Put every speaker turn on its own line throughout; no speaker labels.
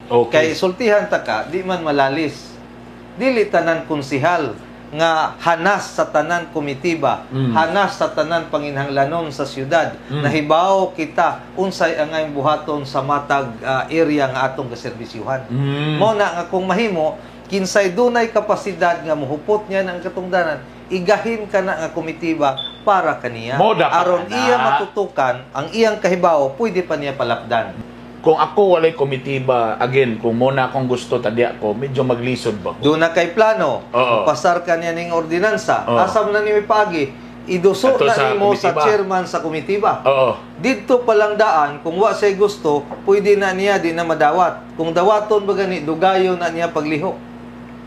Okay.
Kay sultihan ta ka, di man malalis. Dili tanan konsihal nga hanas sa tanan komitiba, hanas sa tanan panginhanglanon sa syudad, nahibaw kita unsay angay buhaton sa matag area nga atong gaserbisyuhan. Mo na nga kung mahimo, kinsay dunay kapasidad nga muhupot niya ang katungdanan, igahin ka na nga komitiba para kaniya. Aron iya matutukan, ang iyang kahibaw, pwede pa niya palapdan.
Kung ako walay komitiba, again, kung muna akong gusto, tadi ako, medyo maglisod ba?
Doon na kay plano, pasar ka niya ng ordinansa, asam na ni Pagi, iduso na nimo sa chairman sa komitiba. Dito palang daan, kung wa say gusto, pwede na niya di na madawat. Kung dawaton ba gani, dugayo na niya pagliho.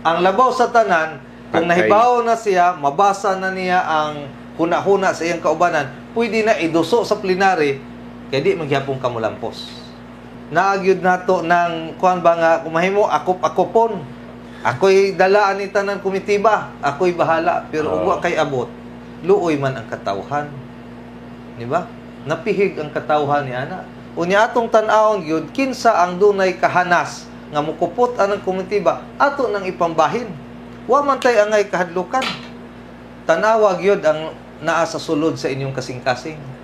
Ang labaw sa tanan, kung nahibaw na siya, mabasa na niya ang huna-huna sa iyang kaubanan, pwede na iduso sa plenary, kaya di magyapong kamulampos. Naagyod nato ng kuan ba nga, kung mahimo, akop-akopon. Ako'y dalaan ni tanan komitiba, ako'y bahala, pero uwa kay abot, luoy man ang katawhan. Di ba? Napihig ang katawhan ni ana. Unya atong tan-awon gyud, kinsa ang dunay kahanas nga mukupot anang komitiba, ato nang ipambahin. Wa man tay angay kahadlukan. Tanawa gyud ang naa sa sulod sa inyong kasing-kasing.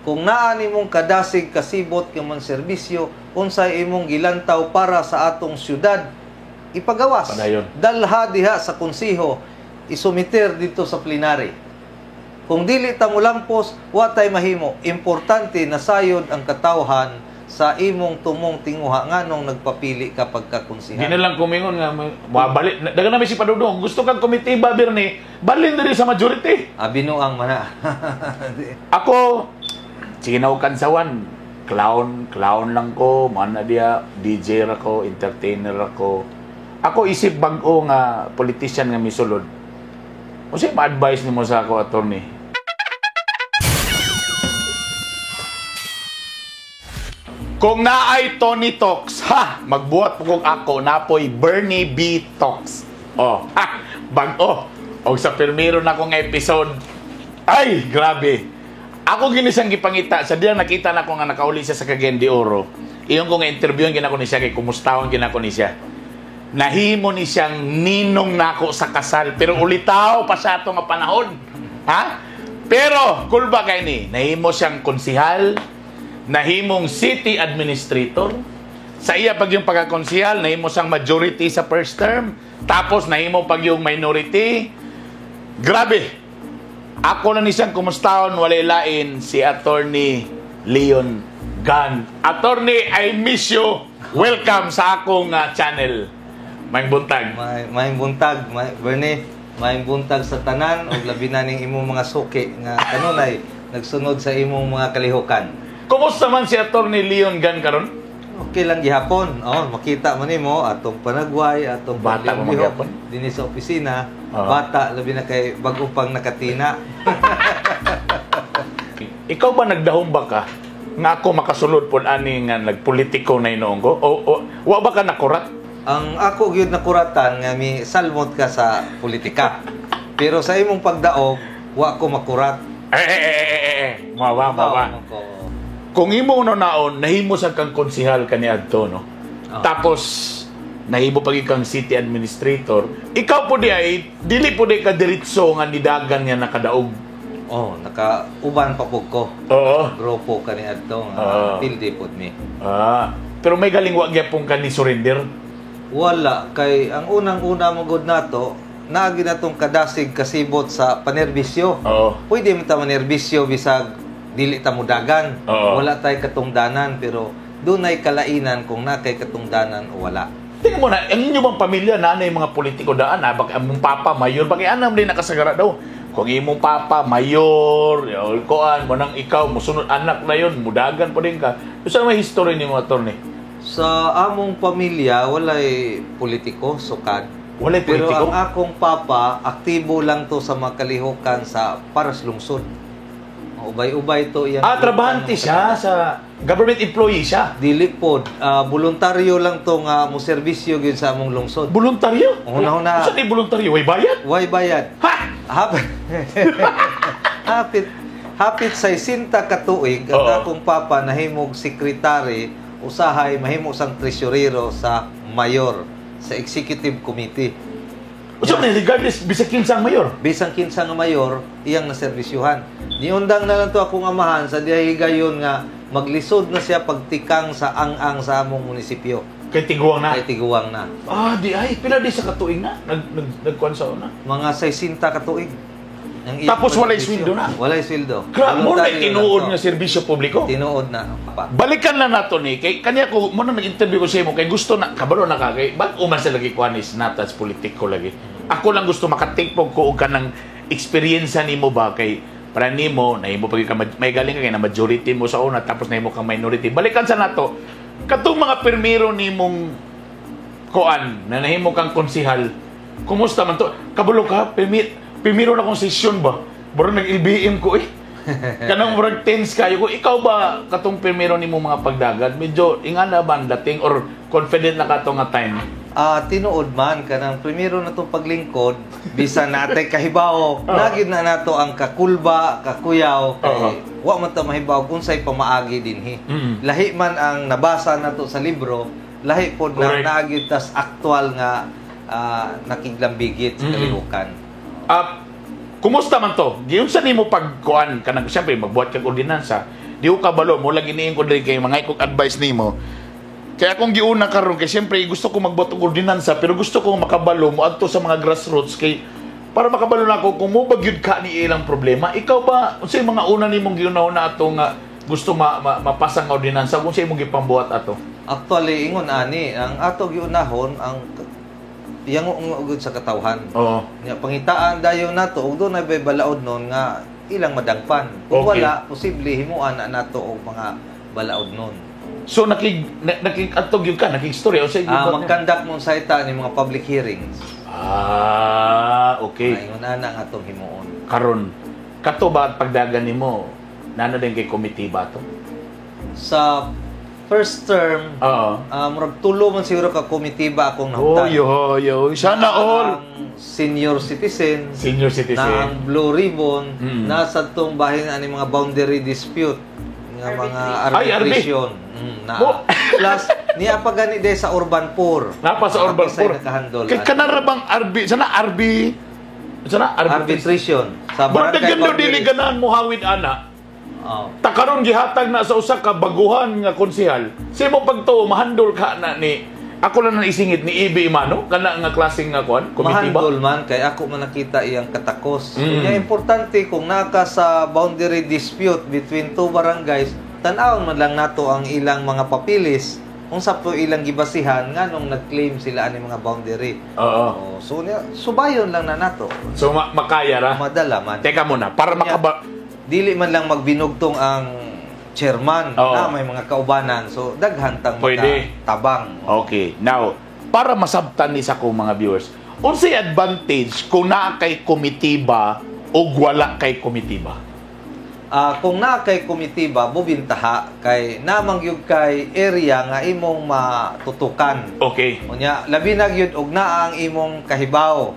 Kung naa nimong kadasig kasibot nga man serbisyo, unsay imong gilantaw para sa atong syudad, ipagawas. Dalha diha sa konsiho, isumiter dito sa plenary. Kung dili ta mulampos, wa tay mahimo. Importante na sayod ang katawhan sa imong tumong tinguha nganong nagpapili ka pagkakonsihan.
Di na lang kumingon nga mabalik. Dagan namin si Padudong, gusto kang komitiba Bernie, balin diri sa majority.
Binuang mana.
Ako sinaw kansawan, clown lang ko, mana dia DJ ra ko, entertainer ako. Ako isip bag-o nga politician nga misulod. Unsay ma-advise nimo sa ako, attorney? Kung naay Tony Talks, magbuhat po kung ako, napoy Bernie B. Talks. Bag-o. O sa primero na kong episode, ay, grabe. Ako ginisang gipangita, sa diyan nakita na ko nga nakauli siya sa Cagayan de Oro. Iyon kong interviewin ginako ni siya, kay kumustahon ginako ni siya. Nahimo ni siyang ninong nako sa kasal, pero ulitaw pa sa ato nga panahon. Pero, cool ba kay ni? Nahimo siyang konsihal, nahimong city administrator. Sa iya pag yung pagkakonsihal, nahimo siyang majority sa first term. Tapos nahimo pag yung minority. Grabe. Ako na ni siyang kumustahon, walay lain, si Attorney Leon Gan. Attorney, I miss you. Welcome sa akong channel. Maing buntag.
Maing buntag, Bernie. Maing buntag sa tanan, o labi na ning imong mga suki nga kanunay nagsunod sa imong mga kalihukan.
Kumusta man si Attorney Leon Gan karon?
Okay lang gihapon. Makita mo nimo atong panagway, atong
bata mo magyapon
dinhi sa opisina. Bata labi na kay bago pang nakatina.
Ikaw ba nagdahom ba ka nga ako makasulod pod ani nga nagpolitiko na inoong ko? O wa ba ka nakurat?
Ang ako gyud nakuratan nga mi salmot ka sa politika. Pero sa imong pagdaog, wa ko makurat.
Mawa. Kung imo naon, nahimo sa kang konsihal kaniadto, no? Tapos nahimo pag kang city administrator, ikaw po di ay dili po di ka diretso nga nidagan nga nakadaog.
Nakauban pa pug ko. Grupo kaniadto nga pildi pod mi.
Pero may galing wa gyapon ka ni surrender.
Wala kay ang unang-una mo gud nato, naagi natong kadasig kasibot sa panerbisyo. Pwede man ta manerbisyo bisag dili ta mudagan. Wala tay katungdanan, pero dunay kalainan kung na kay katungdanan o wala.
Tingnan mo na, ang inyo bang pamilya, nanay mga politiko daan, baka among papa, mayor, baka anam din nakasagara daw. Kung imong papa, mayor, koan, mo nang ikaw, musunod anak na yun, mudagan pa din ka. Saan may history ni mga attorney?
Sa among pamilya, walay politiko, sukad.
Walay politiko?
Pero ang akong papa, aktibo lang to sa mga kalihukan sa Paras Lungsod. Ubay-ubay to yan.
Trabahante siya sa government employee siya.
Dili pod, voluntaryo lang to nga mo serbisyo gyud sa among lungsod.
Voluntaryo?
Una-una.
Sa di voluntaryo, way bayad?
Way bayad. Hapit sa 60 ka tuig ang akong papa nahimog sekretary usahay mahimo sang tresurero sa mayor sa executive committee.
So, regardless, bisag kinsang mayor?
Bisang kinsa nga mayor, iyang naserbisyuhan. Niundang na lang to akong amahan sa dihigayon nga maglisod na siya pagtikang sa ang-ang sa among munisipyo.
Kay Tiguang na?
Kay Tiguang na.
Di ay. Pila di sa katuig na? Nagkuhan sa una?
Mga 60 katuig.
Tapos walay sweldo na?
Walay sweldo.
Grabe mo na tinuod nga serbisyo publiko?
Tinuod na.
Balikan lang nato ni. Kay kanya ko, muna nag-interview ko sa imo, kay gusto na, kabalo na ka, kay ba't uman sa lagi kuhan is natas politiko lagi. Ako lang gusto makatipog ko ka ng experience ni mo ba kay para nimo nahimo pag may galing ka kay na majority mo sa una tapos nahimo kang minority. Balikan sa nato. Katong mga permiro nimong kuan na nahimo kang konsihal. Kumusta man to? Kabalo ka, permiro na kong session ba? Bro nag-LBM ko Kanang murag tense kayo ko. Ikaw ba katong permiro nimo mga pagdagat? Medyo ingana ba ang dating or confident na kato nga time?
Tinuod man kanang primero na itong paglingkod bisan natay kahibaw nagid na nato ang kakulba kakuyaw kay wa man ta mahibaw unsay pamaagi dinhi. Lahi man ang nabasa nato sa libro, lahi pod na naagid tas aktual nga nakiglambigit sa kalihukan.
Kumusta man to? Giunsa nimo pagkuan kanang siyempre magbuhat kag ordinansa. Di ko kabalo mo lagi niing ko diri kay mga ikog advice nimo. Kaya akong giuna karon kay siyempre gusto ko magbuhat og ordinansa pero gusto ko makabalo mo adto sa mga grassroots kay para makabalo na ako kung mo bagyud ka ni ilang problema. Ikaw ba unsay mga una nimong giuna-una ato nga gusto mapasa nga ordinansa kung say imong gipambuhat ato?
Actually ingon ani ang ato giunahon ang iyang ugod sa katawhan.
Oo.
Nya pangitaan dayon nato ug do na bay balaod non nga ilang madangpan. Kung wala posible himuan na nato og mga balaod non.
So nakig-atog yun ka, nakig-story o sa
mag-conduct mo sa ita ni mga public hearings.
Okay.
Ayun na nga atong himuon.
Karon, kato ba pagdagan nimo? Nano din kay committee ba to?
Sa first term, murag tulo man siguro ka committee ba akong nahutan.
Yo. Sana all.
Senior citizen.
Na
ang Blue Ribbon. Nasa tong bahin ani mga boundary dispute. Nga mga arbitration. Plus, niya pa gani de sa Urban Poor.
Napa sa Urban Poor. Kay kanarabang arbitration.
Sa
barangay dili ganahan mo hawid ana. Takaron gihatag na sa usa ka baguhan nga konsehal. Sa mo pagtuo mahandol ka na ni ako lang na isingit ni Ibi Imano kana nga klaseng nga kuan committee ba?
Mahandol man kay ako man nakita iyang katakos. Kaya importante kung naka sa boundary dispute between two barangays, tan-awon man lang nato ang ilang mga papilis unsa po ilang gibasihan nganong nag-claim sila ani mga boundary. So subayon lang na nato.
So makaya ra.
Madala man.
Teka muna para
dili man lang magbinugtong ang chairman na may mga kaubanan. So daghan tang tabang.
Okay. Now, para masabtan ni sa kong mga viewers, unsay advantage kung naa kay committee ba o wala kay committee ba?
Kung naa kay komitiba, bubintaha kay namangyog kay area nga imong matutukan.
Okay.
Unya, labi na gyud og naa ang imong kahibaw.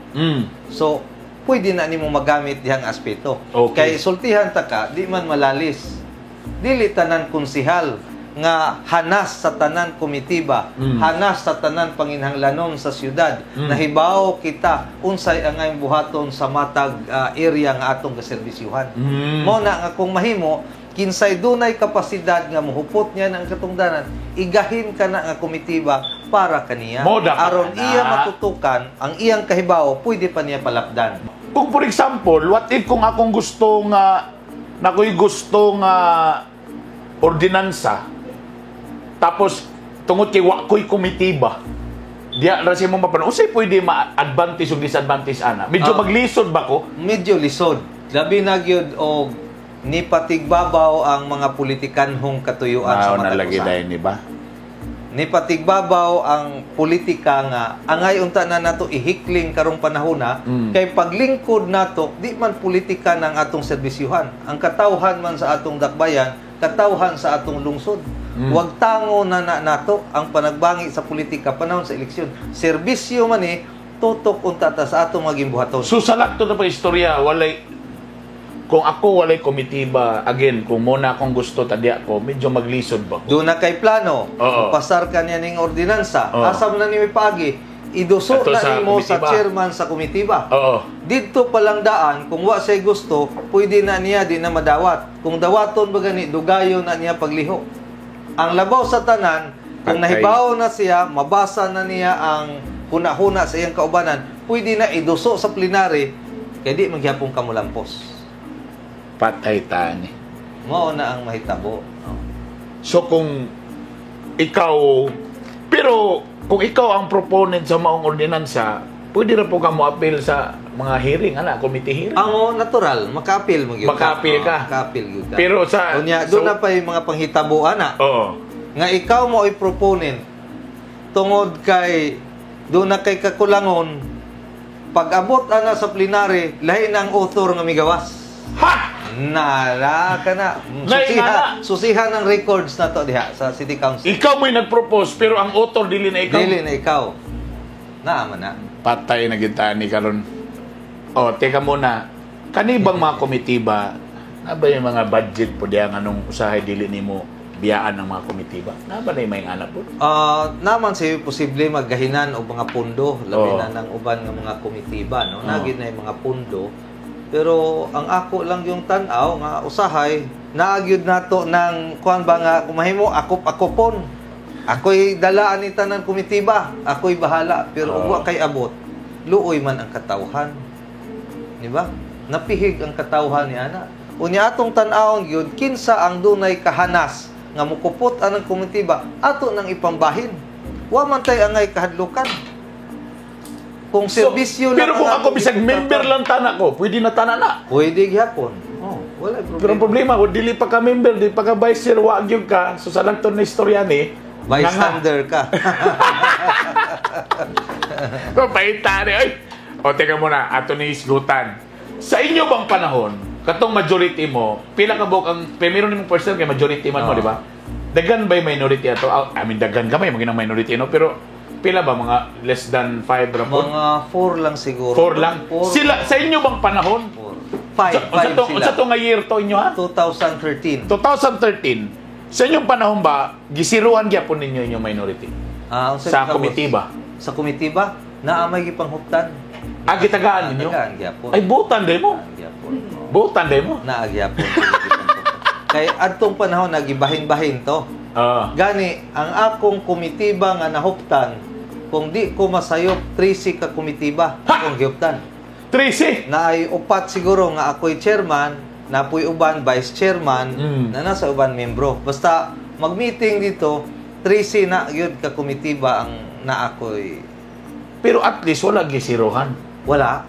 So, pwede na nimo magamit dihang aspeto.
Okay.
Kay sultihan ta ka, di man malalis. Dili tanan konsihal nga hanas sa tanan komitiba, hanas sa tanan panginhanglanon sa syudad. Nahibaw kita unsay angay buhaton sa matag area nga atong gaserbisyuhan. Mao na nga kung mahimo kinsay dunay kapasidad nga mohupot niya ang katungdanan, igahin ka na nga komitiba para kaniya. Aron iya matutukan ang iyang kahibaw, pwede pa niya palapdan.
Kung for example, what if kung akong gusto nga ordinansa tapos tungod kay wa ko'y komitiba diya rasi mo mapano unsay pwede ma-advantage o disadvantage ana medyo maglisod ba ko?
Medyo lisod labi na gyud og ni patigbabaw ang mga politikanhong katuyuan sa matag usa.
Ni ba?
Ni patigbabaw ang politika nga angay unta na nato ihikling karong panahona kay paglingkod nato di man politika ng atong serbisyuhan ang katawhan man sa atong dakbayan katawhan sa atong lungsod. Huwag tango na nato ang panagbangi sa politika panahon sa eleksyon. Serbisyo man tutok unta ta sa atong maging buhaton.
So sa lakto na pa istorya, kung ako walay komitiba, again, kung muna akong gusto tadi ako, medyo maglisod ba ko?
Doon na kay plano. Pasar ka niya ning ordinansa. Asam na ni Pagi, iduso
Ato
na
sa
nimo sa
komitiba.
chairman sa komitiba.
Oo.
Dito palang daan, kung wa say gusto, pwede na niya di na madawat. Kung dawaton ba gani, dugayo na niya pagliho. Ang labaw sa tanan, kung
Okay.
nahibaw na siya, mabasa na niya ang huna-huna sa iyang kaubanan, pwede na iduso sa plenary, kaya di magyapong kamulampos.
Patay tani.
Mao na ang mahitabo.
So kung ikaw, pero kung ikaw ang proponent sa maong ordinansa, pwede na po ka mo appeal sa mga hearing, committee hearing.
Ang natural, maka-appeal mo gyud.
Maka-appeal ka.
Maka-appeal gyud ka.
Pero sa...
Unya, doon na pa yung mga panghitabo, ana.
Oo.
Nga ikaw mo ay proponent tungod kay doon na kay kakulangon pag-abot ana sa plenary lahi na ang author nga migawas.
Ha!
Nala ka na. Susihan ng records na to diha sa City Council.
Ikaw mo'y nag-propose, pero ang author dili na ikaw.
Dili na ikaw. Naaman na.
Patay na gitani karon. Teka muna. Kanibang mga komitiba, na ba yung mga budget po diyan anong usahay dili nimo biyaan ng mga komitiba? Na ba na yung may anak po?
Naman siya posible maggahinan og mga pundo labi
Oo.
na ng uban nga mga komitiba no.
Oo.
Nagid na yung mga pundo. Pero ang ako lang yung tan-aw nga usahay naagyud nato ng kuan ba nga kumahimo akop-akopon. Ako'y dalaan ni tanan komitiba. Ako'y bahala pero
Oo.
wa kay abot. Luoy man ang katawhan. Di ba? Napihig ang katawhan ni ana. Unya atong tan-awon gyud kinsa ang dunay kahanas nga mukupot anang komitiba ato nang ipambahin. Wa man tay angay kahadlukan. Kung serbisyo
pero kung
ang
ako bisag
komitiba,
member lang tana ko, pwede na tana na.
pwede gyapon. Wala problema.
Pero ang problema, kung dili pa ka member, dili pa ka vice chair, wag yun ka. So sa lang to na istorya ni,
Bystander ka.
paitari, ay. Teka muna, ato ni isgutan. Sa inyo bang panahon, katong majority mo, pila ka buok ang, meron nimong person kay majority man mo,
Oo.
di ba? Dagan ba yung minority ato? I mean, dagan kamay, maging minority, no? Pero, pila ba? Mga less than 5 rapon?
Mga 4 lang siguro.
4 lang?
Four.
Sila, sa inyo bang panahon?
5
Sa
sila.
to nga year to inyo, ha?
2013.
2013, sa inyong panahon ba, gisiruan gyapon ninyo inyong minority? Sa komitiba?
Sa komitiba, naamay gipanghuptan.
Gitagaan ninyo?
Tagaan gyapon.
Ay, butan din mo.
Gyapon.
Butan din mo.
Naagyapon. Kay adtong panahon nagibahin-bahin to. Gani ang akong komitiba nga nahuptan, kung di ko masayop 13 ka komitiba akong gihuptan.
13.
Naay upat siguro nga ako'y chairman, napoy uban vice chairman, na nasa uban membro. Basta mag-meeting dito, 13 na yun ka komitiba ang na ako'y
Pero at least wala gisiruhan.
wala.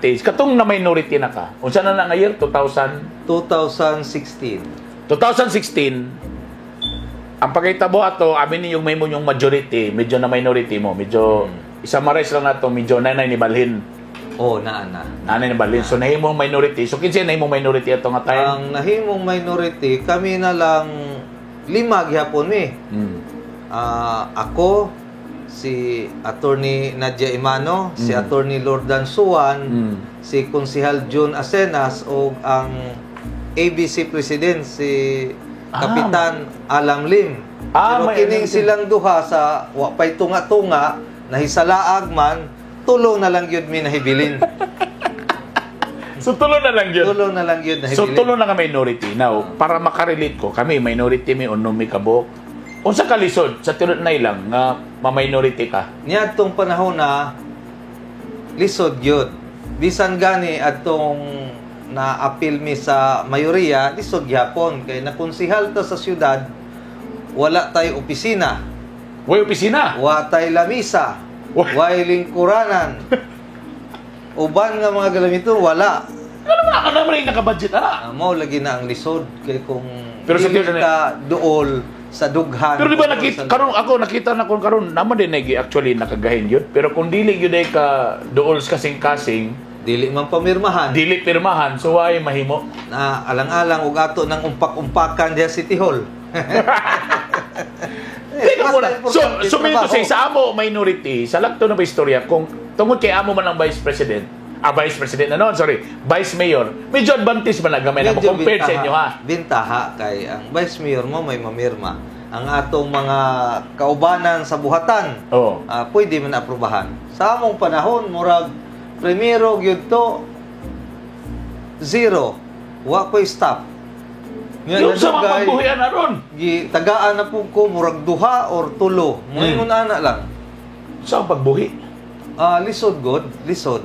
Katong na minority na ka. Unsa na nga year? 2016.
2016.
Ang pagkitabo ato, amin yung may mo yung majority, medyo na minority mo, medyo isa mares lang nato, medyo nanay ni balhin.
Na.
Nanay ni balhin. So nahimong minority. So kinsa nahimong minority ato nga time?
Ang nahimong minority, kami na lang 5 gihapon mi. Ako, si Attorney Nadia Imano, si Attorney Lordan Suwan, si Konsehal June Asenas o ang ABC President si Kapitan Alam Lim. Pero
may
kining
Alam Lim.
silang duha sa wapay tunga-tunga nahisalaag man, tulo na lang yun mi nahibilin.
So tulo na lang yun.
Tulo na lang yun nahibilin.
So tulo na ka minority. Now, para makarelate ko, kami minority mi unom mi kabok. Unsa ka lisod sa tilod na ilang nga ma-minority ka?
Niadtong panahon na lisod yun. Bisan gani adtong na-appeal mi sa mayoriya, lisod gyapon kay nakonsihal ta sa syudad, wala tay opisina,
Way opisina.
wa tay lamisa, way lingkuranan. Uban nga mga galamito wala.
Ano ba ka naman rin naka-budget ana?
Mao lagi na ang lisod kay kung
Pero sa
dili
tiyo na-
ka duol sa dughan.
Pero di ba
duol
nakita
sa-
karon ako nakita na kon karon naman din nagi actually nakagahin yun. Pero kung dili gyud ay ka duol kasing-kasing,
dili man pamirmahan.
dili pirmahan so why mahimo.
Na alang-alang ug ato ng umpak-umpakan diya City Hall.
Teka
Basta
muna.
importante
So minto
trabaho.
sa amo minority, sa lagto na ba istorya kung tungod kay amo man ang vice president, Vice President na noon, sorry, Vice Mayor, medyo advantage ba na gamay na mo compared sa inyo, ha?
Bintaha kay ang Vice Mayor mo may mamirma. Ang atong mga kaubanan sa buhatan, pwede man aprubahan. Sa among panahon, murag, primero, gyud to, zero. Wa ko'y stop.
Yung sa mga pagbuhian na ron.
Tagaan na po ko, murag duha or tulo. Ngayon ana lang.
Sa pagbuhi?
Lisod god, lisod.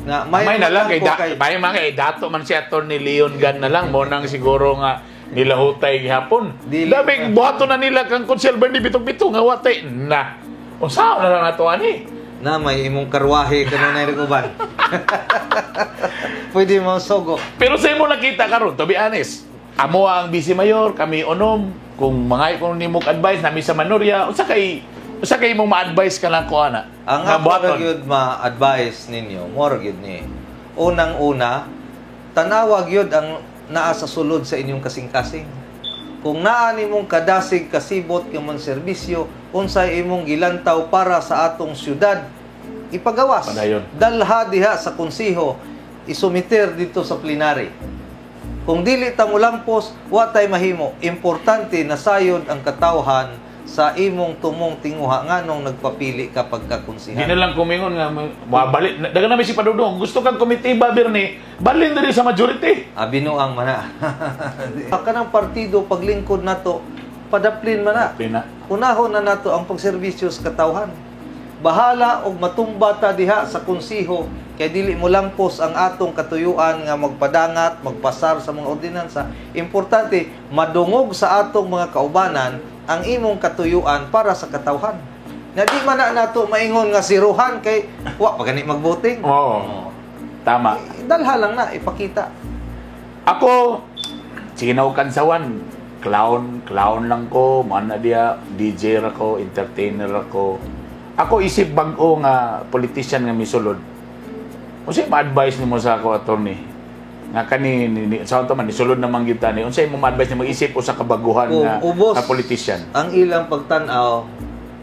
Na may na lang kay may dato man si Attorney Leon Gan na lang mo nang siguro nga nilahutay gihapon. Labing buhato na nila kang Consul Bernie bitong-bitong nga watay na. Unsa na lang ato ani?
Na may imong karwahe kanunay niguban. Pwede mo sogo.
Pero sa imo nakita karon, to be honest. Amo ang Vice Mayor, kami unom kung mga kung nimo advice nami sa Manorya, unsa kay imong ma-advise ka lang ko ana?
Ang ako gyud ma-advise ninyo, more gyud ni. Unang-una, tanawa gyud ang naa sa sulod sa inyong kasing-kasing. Kung naa nimong kadasig kasibot ka man serbisyo, unsay imong gilantaw para sa atong syudad, ipagawas.
Padayon.
Dalha diha sa konseho, isumiter dito sa plenary. Kung dili ta mo lampos, wa tay mahimo. Importante na sayod ang katawhan sa imong tumong tinguha nganong nagpapili ka pagkakonsehan.
Di na lang kumingon nga mabalik. Dagan namin si Padudong. Gusto kang komitiba Bernie, balin diri sa majority.
Binuang mana. Kanang partido paglingkod nato, padaplin mana. Unahon na nato ang pagserbisyo sa katawhan. Bahala og matumba ta diha sa konseho kay dili mo lampos ang atong katuyuan nga magpadangat, magpasar sa mga ordinansa. Importante madungog sa atong mga kaubanan ang imong katuyuan para sa katawhan. Nga di man na nato maingon nga siruhan kay wa pa gani magboting.
Tama.
Dalha lang na ipakita.
Ako sinaw kansawan, clown lang ko, man dia DJ ra ko, entertainer ako. Ako isip bag-o nga politician nga misulod. Unsay ma-advise nimo sa ako, attorney? Nga kani sa to man nisulod naman gyud tani. Unsay mo ma-advise nimo isip usa ka baguhan nga politician?
Ang ilang pagtan-aw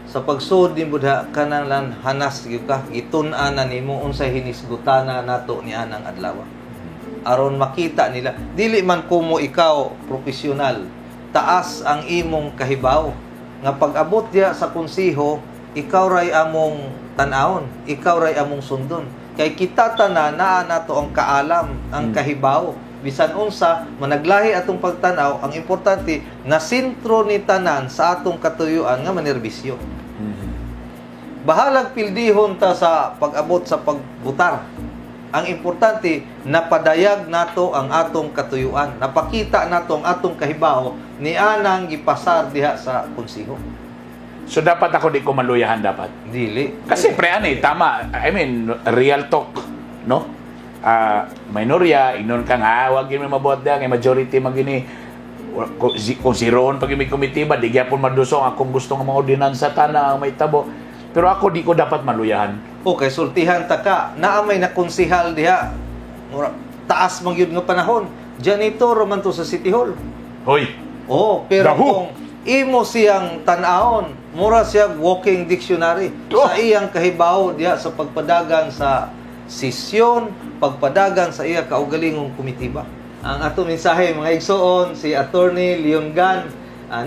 sa pagsud ni Buddha kanang lan hanas gyud ka gitun-an na nimo unsay hinisgutana nato ni anang adlaw. Aron makita nila dili man kumo ikaw profesional, taas ang imong kahibaw nga pag-abot diya sa konseho, ikaw ray among tan-awon, ikaw ray among sundon. Kay kita tanan naa nato ang kaalam, ang kahibaw. Bisan unsa managlahi atong pagtan-aw, ang importante na sentro ni tanan sa atong katuyuan nga manerbisyo. Bahalag pildihon ta sa pag-abot sa pagbutar. Ang importante napadayag nato ang atong katuyuan, napakita nato ang atong kahibaw ni anang gipasar diha sa konseho.
So dapat ako di ko maluyahan dapat.
Dili.
Kasi tama. I mean, real talk, no? Minorya, inon ka nga, wag yun may mabuhat da, kay majority magini. Kung siroon pag may komitiba, di gyapon madusong akong gusto ng mga ordinansa tana ang may tabo. Pero ako di ko dapat maluyahan. Okay,
sultihan ta ka. Naamay na konsehal diha. Taas man gyud nga panahon. Janitor man to sa City Hall.
Hoy.
Pero kung imo siyang tan-aon, mura siya walking dictionary sa iyang kahibaw diha sa pagpadagan sa sesyon, pagpadagan sa iya kaugalingong komitiba. Ang ato mensahe mga igsoon, si Attorney Leon Gan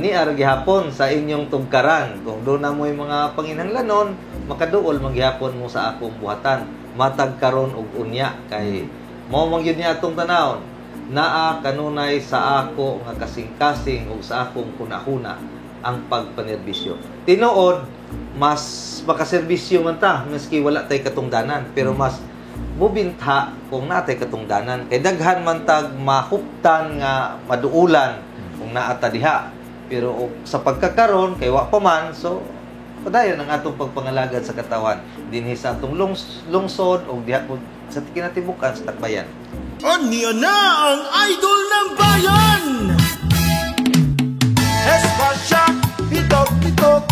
ni gihapon sa inyong tugkaran. Kung doon na mo yung mga panginahanglanon, makaduol maghihapon mo sa akong buhatan. Matag karon og unya kay mao man gyud niya atong tanawon. Naa kanunay sa ako nga kasing-kasing o sa akong kunahuna ang pagpanerbisyo. Tinuod, mas makaserbisyo man ta, maski wala tay katungdanan, pero mas mubintha kung natay katungdanan. Kay daghan man tag mahuptan nga maduulan kung naa ta diha. Pero sa pagkakaroon, kay wa pa man, so padayon ang atong pagpangalagad sa katawan. Dinhi sa atong lungsod o diha po sa kinatibukan sa Tacbayan.
Anya na ang idol ng bayan! Espasyak, pitok-pitok,